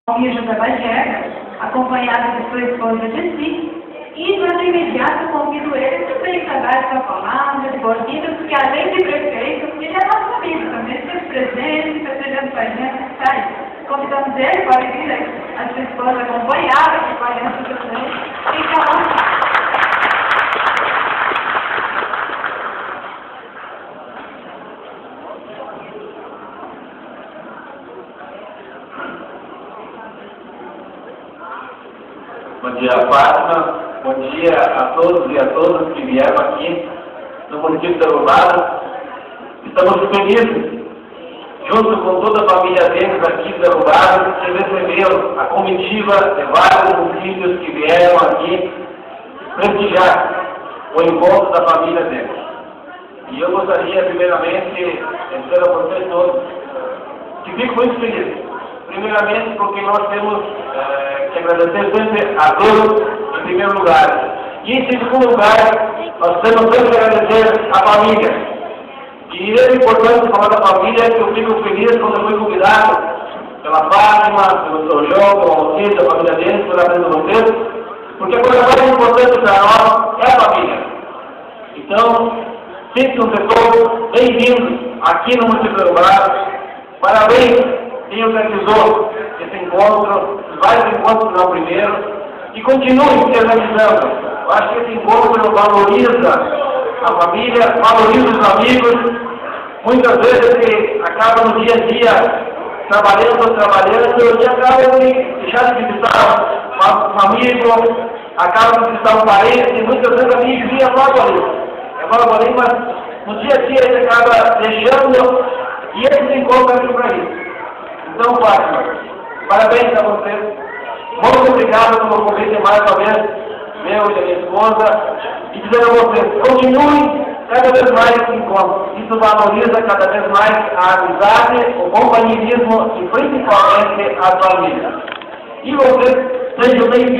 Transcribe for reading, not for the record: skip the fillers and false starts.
José Bagé, acompanhada de sua esposa Jessi, e de imediato convido ele também para dar sua palavra de boas-vindas, porque além de prefeito, ele é nosso amigo também, sempre presente, festejando com a gente, tá aí. Convidamos ele, pode vir aí, a sua esposa acompanhada, acompanhando também, fica lá. Bom dia, Fátima. Bom dia a todos e a todas que vieram aqui no município de Derubado. Estamos felizes, junto com toda a família deles aqui de Derubado, que receberam a comitiva de vários municípios que vieram aqui prestigiar o encontro da família deles. E eu gostaria, primeiramente, de dizer a vocês todos que fico muito feliz. Primeiramente, porque nós temos que agradecer sempre a Deus, em primeiro lugar. E, em segundo lugar, nós temos sempre que agradecer a família. E é importante falar da família, que eu fico feliz quando eu fui convidado pela Fátima, pelo Sr. João, pelo Alcide, da família deles, pela frente de vocês, porque a coisa mais importante para nós é a família. Então, sintam-se todos bem-vindos aqui no município de Derubado. Parabéns quem organizou esse encontro, vários encontros não primeiro, e continue se organizando. Eu acho que esse encontro valoriza a família, valoriza os amigos. Muitas vezes se acaba no dia a dia trabalhando, e acaba de deixar de visitar um amigo, acaba de visitar um parente, e muitas vezes a minha vinha logo ali, mas no dia a dia ele acaba deixando, e esse encontro é para isso. Então, Fátima, parabéns a você. Muito obrigado pelo convite mais uma vez, meu e da minha esposa. E dizer a vocês, continuem cada vez mais esse encontro. Isso valoriza cada vez mais a amizade, o companheirismo e principalmente a família. E vocês sejam bem-vindos.